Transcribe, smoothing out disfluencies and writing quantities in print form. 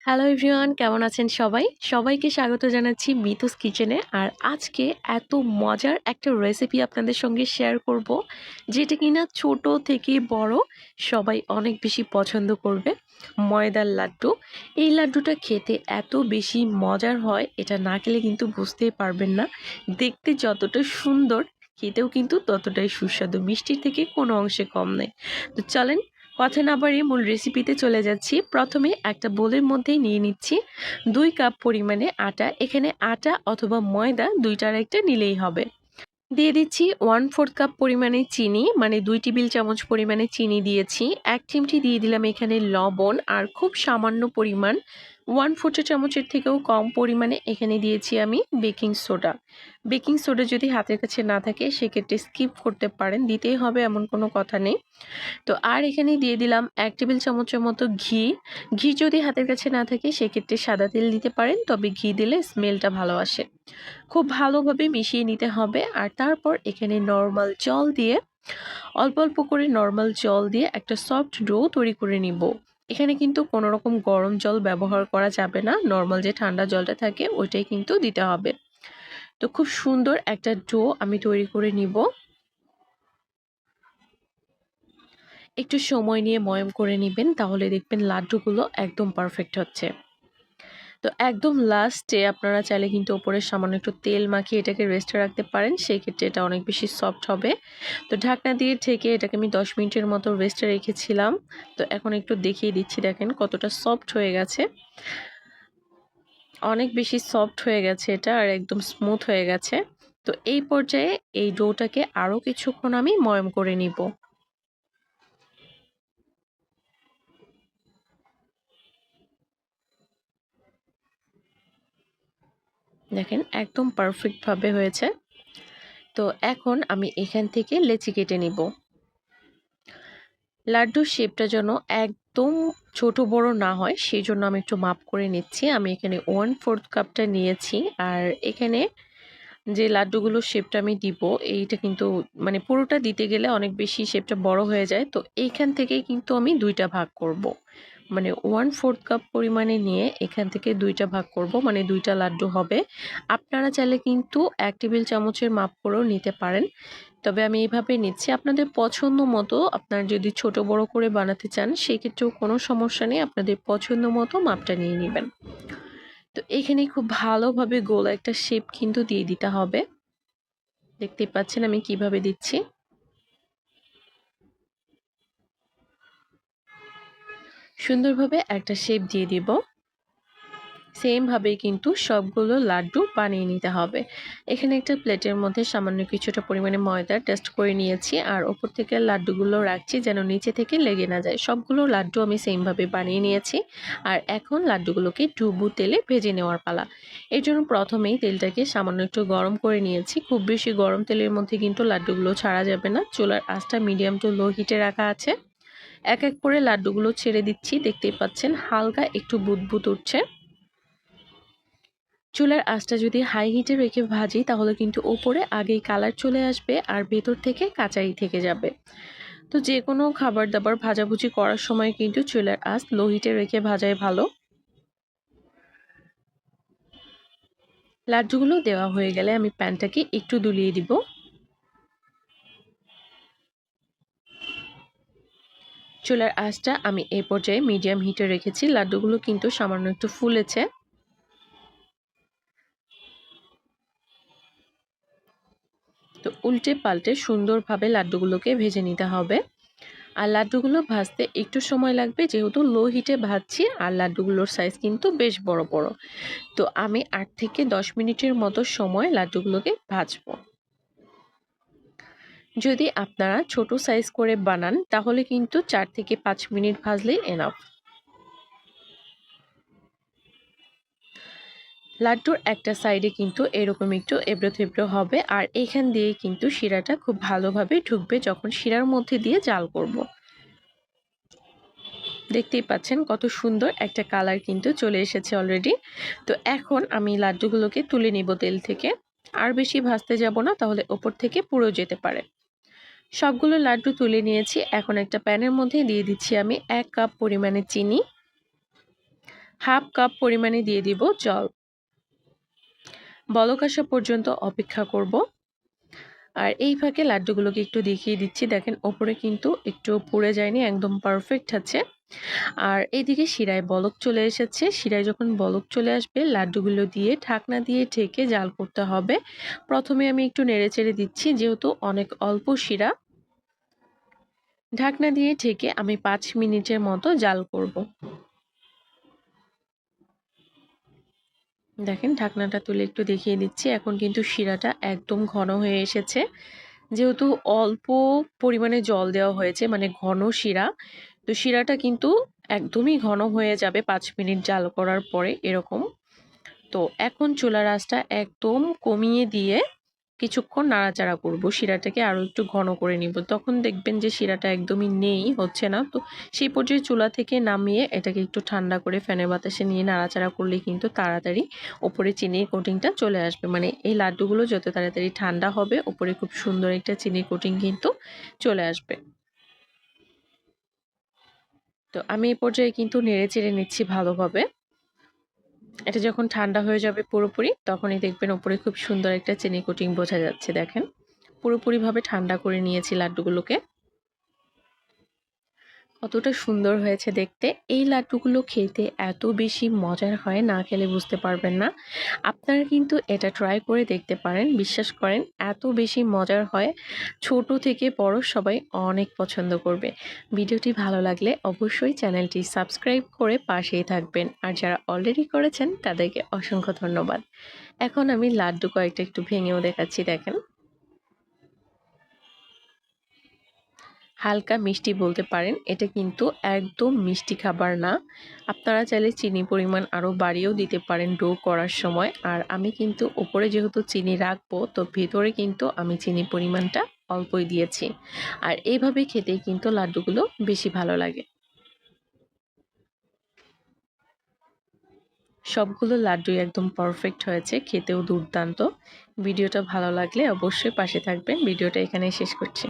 Hello everyone, কেমন আছেন সবাই? সবাইকে স্বাগত জানাচ্ছি মিতুস কিচেনে। আর আজকে এত মজার একটা রেসিপি আপনাদের সঙ্গে শেয়ার করব, যেটা কিনা ছোট থেকে বড় সবাই অনেক বেশি পছন্দ করবে। ময়দার লাড্ডু। এই লাড্ডুটা খেতে এত বেশি মজার হয়, এটা না খেলে কিন্তু বুঝতেই পারবেন না। দেখতে যতটা সুন্দর, খেতেও কিন্তু ততটাই সুস্বাদু। মিষ্টির থেকে কোনো অংশে কম নেই। তো চলেন কথা না বাড়িয়ে মূল রেসিপিতে চলে যাচ্ছি। প্রথমে একটা বোলের মধ্যে নিয়ে নিচ্ছি 2 কাপ পরিমাণে আটা। এখানে আটা অথবা ময়দা দুইটার একটা নিলেই হবে। দিয়ে দিচ্ছি 1/4 কাপ পরিমাণে চিনি, মানে 2 টেবিল চামচ পরিমাণে চিনি দিয়েছি। 1 চিমটি দিয়ে দিলাম এখানে লবণ, আর খুব সামান্য পরিমাণ 1/4 চামচের থেকেও কম পরিমাণে এখানে দিয়েছি আমি বেকিং সোডা। বেকিং সোডা যদি হাতের কাছে না থাকে সেক্ষেত্রে স্কিপ করতে পারেন, দিতেই হবে এমন কোনো কথা নেই। তো আর এখানে দিয়ে দিলাম 1 টেবিল চামচের মতো ঘি। ঘি যদি হাতের কাছে না থাকে সেক্ষেত্রে সাদা তেল দিতে পারেন, তবে ঘি দিলে স্মেলটা ভালো আসে। খুব ভালোভাবে মিশিয়ে নিতে হবে। আর তারপর এখানে নর্মাল জল দিয়ে, অল্প অল্প করে নর্মাল জল দিয়ে একটা সফট ডো তৈরি করে নিব। এখানে কিন্তু কোনো রকম গরম জল ব্যবহার করা যাবে না, নর্মাল যে ঠান্ডা জলটা থাকে ওইটাই কিন্তু দিতে হবে। তো খুব সুন্দর একটা ডো আমি তৈরি করে নিব। একটু সময় নিয়ে ময়ম করে নেবেন, তাহলে দেখবেন লাড্ডুগুলো একদম পারফেক্ট হচ্ছে। তো একদম লাস্টে আপনারা চাইলে কিন্তু ওপরে সামান্য একটু তেল মাখিয়ে এটাকে রেস্টে রাখতে পারেন, সেই ক্ষেত্রে এটা অনেক বেশি সফট হবে। তো ঢাকনা দিয়ে ঢেকে এটাকে আমি 10 মিনিটের মতো রেস্টে রেখেছিলাম। তো এখন একটু দেখিয়ে দিচ্ছি, দেখেন কতটা সফট হয়ে গেছে। অনেক বেশি সফট হয়ে গেছে এটা, আর একদম স্মুথ হয়ে গেছে। তো এই পর্যায়ে এই ডোটাকে আরও কিছুক্ষণ আমি ময়ম করে নিব। দেখেন একদম পারফেক্টভাবে হয়েছে। তো এখন আমি এখান থেকে লেচি কেটে নিব। লাড্ডুর শেপটা যেন একদম ছোট বড় না হয়, সেই জন্য আমি একটু মাপ করে নিচ্ছি। আমি এখানে 1/4 কাপটা নিয়েছি। আর এখানে যে লাড্ডুগুলোর শেপটা আমি দিব, এইটা কিন্তু মানে পুরোটা দিতে গেলে অনেক বেশি শেপটা বড় হয়ে যায়। তো এইখান থেকেই কিন্তু আমি 2টা ভাগ করব। মানে 1/4 কাপ পরিমাণে নিয়ে এখান থেকে 2টা ভাগ করব, মানে 2টা লাড্ডু হবে। আপনারা চাইলে কিন্তু 1 টেবিল চামচের মাপ করেও নিতে পারেন, তবে আমি এইভাবে নিচ্ছি। আপনাদের পছন্দ মতো, আপনারা যদি ছোট বড় করে বানাতে চান সেক্ষেত্রেও কোনো সমস্যা নেই, আপনাদের পছন্দ মতো মাপটা নিয়ে নেবেন। তো এখানে খুব ভালোভাবে গোল একটা শেপ কিন্তু দিয়ে দিতে হবে। দেখতেই পাচ্ছেন আমি কিভাবে দিচ্ছি। সুন্দরভাবে একটা শেপ দিয়ে দিব। সেম ভাবেই কিন্তু সবগুলো লাড্ডু বানিয়ে নিতে হবে। এখানে একটা প্লেটের মধ্যে সামান্য কিছুটা পরিমাণে ময়দা টেস্ট করে নিয়েছি, আর ওপর থেকে লাড্ডুগুলো রাখছি যেন নিচে থেকে লেগে না যায়। সবগুলো লাড্ডু আমি সেম ভাবে বানিয়ে নিয়েছি। আর এখন লাড্ডুগুলোকে ডুবো তেলে ভেজে নেওয়ার পালা। এর জন্য প্রথমেই তেলটাকে সামান্য একটু গরম করে নিয়েছি। খুব বেশি গরম তেলের মধ্যে কিন্তু লাড্ডুগুলো ছাড়া যাবে না। চুলার আঁচটা মিডিয়াম টু লো হিটে রাখা আছে। এক এক করে লাড্ডুগুলো ছেড়ে দিচ্ছি। দেখতেই পাচ্ছেন হালকা একটু বুদবুদ উঠছে। চুলার আঁচটা যদি হাই হিটে রেখে ভাজি তাহলে কিন্তু ওপরে আগেই কালার চলে আসবে, আর ভেতর থেকে কাঁচাই থেকে যাবে। তো যে কোনো খাবার দাবার ভাজাভুজি করার সময় কিন্তু চুলার আঁচ লো হিটে রেখে ভাজাই ভালো। লাড্ডুগুলো দেওয়া হয়ে গেলে আমি প্যানটাকে একটু দুলিয়ে দিব। চুলার আঁচটা আমি এই পর্যায়ে মিডিয়াম হিটে রেখেছি। লাড্ডুগুলো কিন্তু সামান্য একটু ফুলেছে। তো উল্টে পাল্টে সুন্দরভাবে লাড্ডুগুলোকে ভেজে নিতে হবে। আর লাড্ডুগুলো ভাজতে একটু সময় লাগবে, যেহেতু লো হিটে ভাজছি, আর লাড্ডুগুলোর সাইজ কিন্তু বেশ বড় বড়। তো আমি 8 থেকে 10 মিনিটের মতো সময় লাড্ডুগুলোকে ভাজবো। যদি আপনারা ছোট সাইজ করে বানান তাহলে কিন্তু 4 থেকে 5 মিনিট ভাজলেই এনাফ। লাড্ডুর একটা সাইডে কিন্তু এরকম একটু এবড়ো থেবড়ো হবে, আর এখান দিয়ে কিন্তু শিরাটা খুব ভালোভাবে ঢুকবে যখন শিরার মধ্যে দিয়ে জাল করব। দেখতেই পাচ্ছেন কত সুন্দর একটা কালার কিন্তু চলে এসেছে অলরেডি। তো এখন আমি লাড্ডুগুলোকে তুলে নিব তেল থেকে। আর বেশি ভাজতে যাব না, তাহলে ওপর থেকে পুড়ে যেতে পারে। সবগুলো লাড্ডু তুলে নিয়েছি। এখন একটা প্যানের মধ্যে দিয়ে দিচ্ছি আমি 1 কাপ পরিমাণে চিনি। হাফ কাপ পরিমাণে দিয়ে দিব জল। বলক আসা পর্যন্ত অপেক্ষা করব। আর এই ফাঁকে লাড্ডুগুলোকে একটু দেখিয়ে দিচ্ছি, দেখেন ওপরে কিন্তু একটু পুড়ে যায়নি, একদম পারফেক্ট আছে। আর এইদিকে শিরায় বলক চলে এসেছে। শিরায় যখন বলক চলে আসবে লাড্ডুগুলো দিয়ে ঢাকনা দিয়ে ঢেকে জাল করতে হবে। প্রথমে আমি একটু নেড়েচেড়ে দিচ্ছি, যেহেতু অনেক অল্প শিরা। ঢাকনা দিয়ে ঢেকে আমি 5 মিনিটের মতো জাল করব। দেখেন ঢাকনাটা তুলে একটু দেখিয়ে দিচ্ছি, এখন কিন্তু শিরাটা একদম ঘন হয়ে এসেছে। যেহেতু অল্প পরিমাণে জল দেওয়া হয়েছে, মানে ঘন শিরা, তো শিরাটা কিন্তু একদমই ঘন হয়ে যাবে 5 মিনিট জাল করার পরে এরকম। তো এখন চুলার আঁচটা একদম কমিয়ে দিয়ে কিছুক্ষণ নাড়াচাড়া করব, শিরাটাকে আরও একটু ঘন করে নিব। তখন দেখবেন যে শিরাটা একদমই নেই, হচ্ছে না। তো সেই পর্যায়ে চুলা থেকে নামিয়ে এটাকে একটু ঠান্ডা করে ফ্যানের বাতাসে নিয়ে নাড়াচাড়া করলে কিন্তু তাড়াতাড়ি ওপরে চিনির কোটিংটা চলে আসবে। মানে এই লাড্ডুগুলো যত তাড়াতাড়ি ঠান্ডা হবে ওপরে খুব সুন্দর একটা চিনির কোটিং কিন্তু চলে আসবে। তো আমি এই পর্যায়ে কিন্তু নেড়ে চেড়ে নিচ্ছি ভালোভাবে। এটা যখন ঠান্ডা হয়ে যাবে পুরোপুরি, তখনই দেখবেন উপরে খুব সুন্দর একটা চিনি কোটিং বোঝা যাচ্ছে। দেখেন পুরোপুরিভাবে ঠান্ডা করে নিয়েছি লাড্ডুগুলোকে। কতটা সুন্দর হয়েছে দেখতে। এই লাড্ডুগুলো খেতে এত বেশি মজার হয়, না খেলে বুঝতে পারবেন না। আপনারা কিন্তু এটা ট্রাই করে দেখতে পারেন। বিশ্বাস করেন এত বেশি মজার হয়, ছোট থেকে বড় সবাই অনেক পছন্দ করবে। ভিডিওটি ভালো লাগলে অবশ্যই চ্যানেলটি সাবস্ক্রাইব করে পাশেই থাকবেন। আর যারা অলরেডি করেছেন তাদেরকে অসংখ্য ধন্যবাদ। এখন আমি লাড্ডু কয়েকটা একটু ভেঙেও দেখাচ্ছি, দেখেন। হালকা মিষ্টি বলতে পারেন, এটা কিন্তু একদম মিষ্টি খাবার না। আপনারা চাইলে চিনি পরিমাণ আরও বাড়িয়েও দিতে পারেন ডো করার সময়। আর আমি কিন্তু উপরে যেহেতু চিনি রাখবো, তো ভেতরে কিন্তু আমি চিনি পরিমাণটা অল্পই দিয়েছি। আর এইভাবে খেতেই কিন্তু লাড্ডুগুলো বেশি ভালো লাগে। সবগুলো লাড্ডুই একদম পারফেক্ট হয়েছে, খেতেও দুর্দান্ত। ভিডিওটা ভালো লাগলে অবশ্যই পাশে থাকবেন। ভিডিওটা এখানেই শেষ করছি।